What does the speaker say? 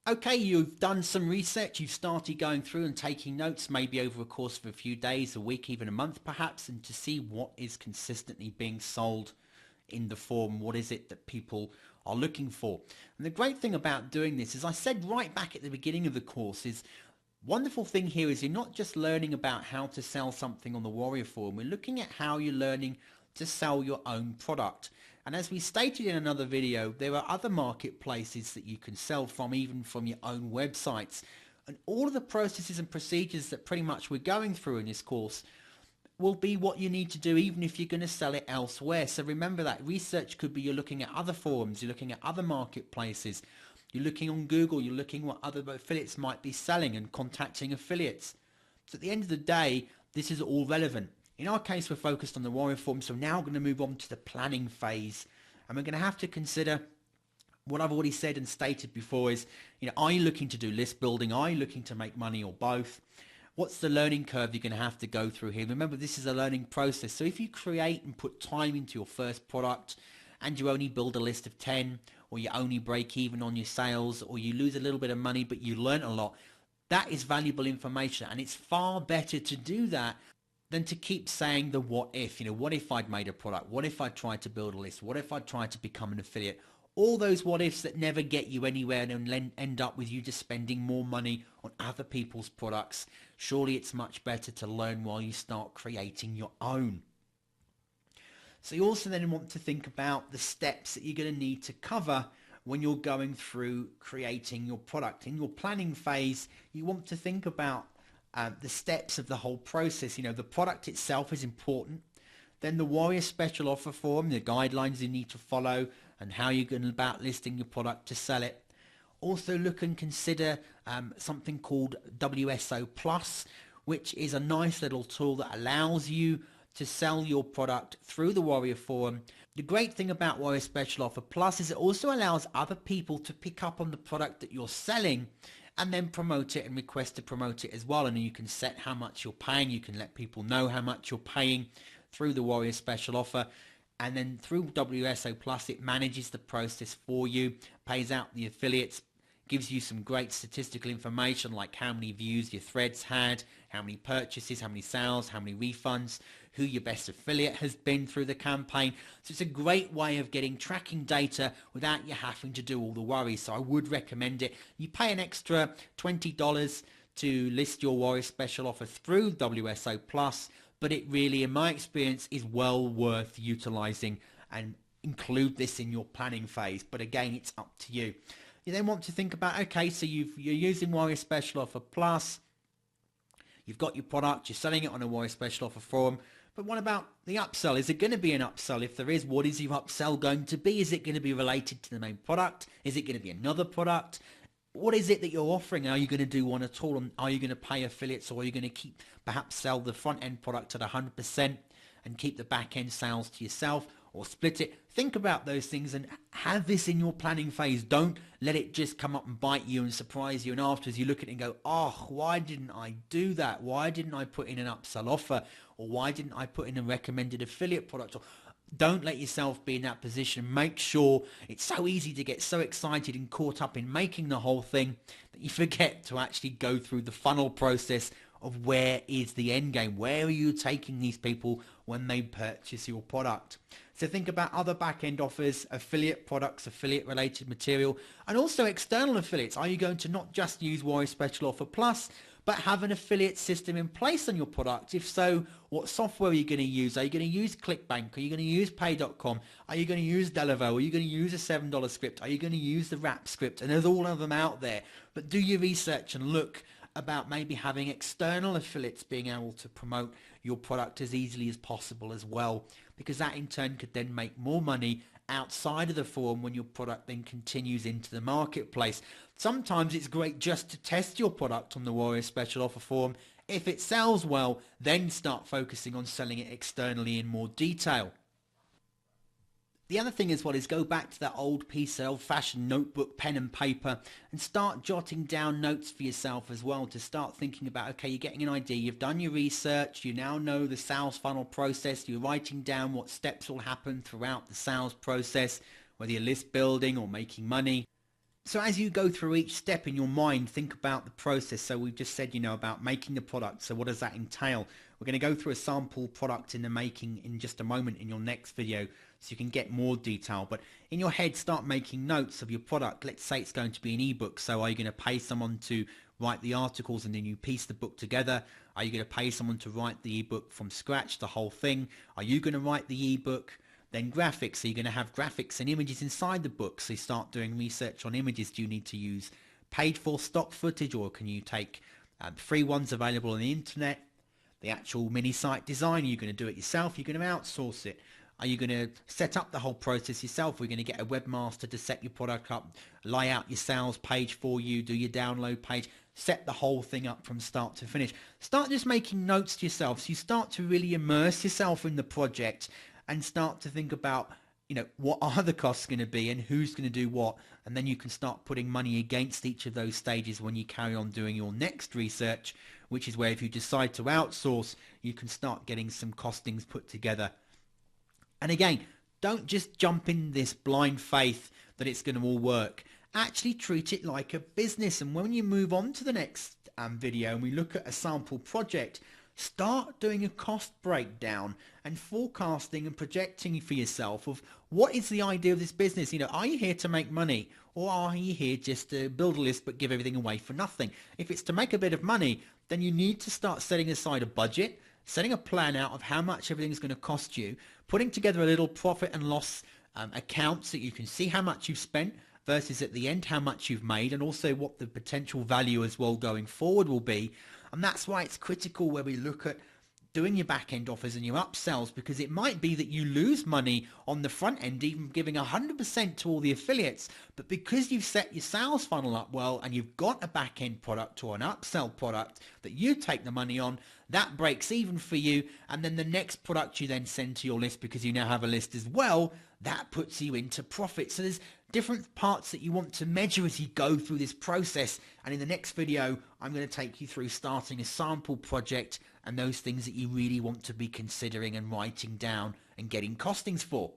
Okay, you've done some research, you've started going through and taking notes, maybe over a course of a few days, a week, even a month perhaps, and to see what is consistently being sold in the form, what is it that people are looking for. And the great thing about doing this, as I said right back at the beginning of the course, is wonderful thing here is you're not just learning about how to sell something on the Warrior Forum, we're looking at how you're learning to sell your own product. And as we stated in another video, there are other marketplaces that you can sell from, even from your own websites. And all of the processes and procedures that pretty much we're going through in this course will be what you need to do even if you're going to sell it elsewhere. So remember that research could be you're looking at other forums, you're looking at other marketplaces, you're looking on Google, you're looking what other affiliates might be selling and contacting affiliates. So at the end of the day, this is all relevant. In our case, we're focused on the Warrior Forum, so now we're going to move on to the planning phase. And we're going to have to consider what I've already said and stated before is, are you looking to do list building? Are you looking to make money, or both? What's the learning curve you're going to have to go through here? Remember, this is a learning process. So if you create and put time into your first product and you only build a list of 10, or you only break even on your sales, or you lose a little bit of money but you learn a lot, that is valuable information. And it's far better to do that than to keep saying the what if. What if I'd made a product? What if I tried to build a list? What if I tried to become an affiliate? All those what ifs that never get you anywhere and end up with you just spending more money on other people's products. Surely it's much better to learn while you start creating your own. So you also then want to think about the steps that you're going to need to cover when you're going through creating your product. In your planning phase, you want to think about the steps of the whole process. The product itself is important. Then the Warrior Special Offer Form, the guidelines you need to follow, and how you're going about listing your product to sell it. Also look and consider something called WSO Plus, which is a nice little tool that allows you to sell your product through the Warrior Forum. The great thing about Warrior Special Offer Plus is it also allows other people to pick up on the product that you're selling and then promote it and request to promote it as well. And you can set how much you're paying. You can let people know how much you're paying through the Warrior Special Offer. And then through WSO Plus, it manages the process for you, pays out the affiliates, gives you some great statistical information like how many views your threads had, how many purchases, how many sales, how many refunds, who your best affiliate has been through the campaign. So it's a great way of getting tracking data without you having to do all the worry. So I would recommend it. You pay an extra $20 to list your Warrior Special Offer through WSO Plus, but it really, in my experience, is well worth utilizing, and include this in your planning phase. But again, it's up to you. You then want to think about, okay, so you're using Warrior Special Offer Plus, you've got your product, you're selling it on a Warrior Special Offer forum, but what about the upsell? Is it going to be an upsell? If there is, what is your upsell going to be? Is it going to be related to the main product? Is it going to be another product? What is it that you're offering? Are you going to do one at all? Are you going to pay affiliates, or are you going to perhaps sell the front end product at 100% and keep the back end sales to yourself, or split it? Think about those things and have this in your planning phase. Don't let it just come up and bite you and surprise you, and afterwards you look at it and go, oh, why didn't I do that? Why didn't I put in an upsell offer? Or why didn't I put in a recommended affiliate product? Or don't let yourself be in that position. Make sure, it's so easy to get so excited and caught up in making the whole thing that you forget to actually go through the funnel process of where is the end game. Where are you taking these people when they purchase your product? So think about other back-end offers, affiliate products, affiliate related material, and also external affiliates. Are you going to not just use Warrior Special Offer Plus, but have an affiliate system in place on your product? If so, what software are you going to use? Are you going to use ClickBank? Are you going to use Pay.com? Are you going to use Deliveroo? Are you going to use a $7 script? Are you going to use the Wrap script? And there's all of them out there. But do your research and look about maybe having external affiliates being able to promote your product as easily as possible as well, because that in turn could then make more money outside of the forum when your product then continues into the marketplace. Sometimes it's great just to test your product on the Warrior Special Offer forum. If it sells well, then start focusing on selling it externally in more detail. The other thing as well is go back to that old piece of old-fashioned notebook, pen and paper, and start jotting down notes for yourself as well, to start thinking about, okay, you're getting an idea, you've done your research, you now know the sales funnel process, you're writing down what steps will happen throughout the sales process, whether you're list building or making money. So as you go through each step in your mind, think about the process. So we've just said, about making the product. So what does that entail? We're going to go through a sample product in the making in just a moment in your next video so you can get more detail. But in your head, start making notes of your product. Let's say it's going to be an ebook. So are you going to pay someone to write the articles and then you piece the book together? Are you going to pay someone to write the ebook from scratch, the whole thing? Are you going to write the ebook? Then graphics, so you're going to have graphics and images inside the book. So you start doing research on images. Do you need to use paid for stock footage, or can you take free ones available on the internet? The actual mini site design, are you going to do it yourself? You're going to outsource it. Are you going to set up the whole process yourself? We're going to get a webmaster to set your product up, lay out your sales page for you, do your download page, set the whole thing up from start to finish. Start just making notes to yourself. So you start to really immerse yourself in the project and start to think about, what are the costs going to be and who's going to do what. And then you can start putting money against each of those stages when you carry on doing your next research, which is where if you decide to outsource, you can start getting some costings put together. And again, don't just jump in this blind faith that it's going to all work. Actually treat it like a business. And when you move on to the next video and we look at a sample project, start doing a cost breakdown and forecasting and projecting for yourself of what is the idea of this business. Are you here to make money, or are you here just to build a list but give everything away for nothing? If it's to make a bit of money, then you need to start setting aside a budget, setting a plan out of how much everything is going to cost you, putting together a little profit and loss account so you can see how much you've spent versus at the end how much you've made, and also what the potential value as well going forward will be. And that's why it's critical where we look at doing your back end offers and your upsells, because it might be that you lose money on the front end, even giving 100% to all the affiliates. But because you've set your sales funnel up well and you've got a back end product or an upsell product that you take the money on, that breaks even for you. And then the next product you then send to your list, because you now have a list as well, that puts you into profit. So there's different parts that you want to measure as you go through this process. And in the next video, I'm going to take you through starting a sample project and those things that you really want to be considering and writing down and getting costings for.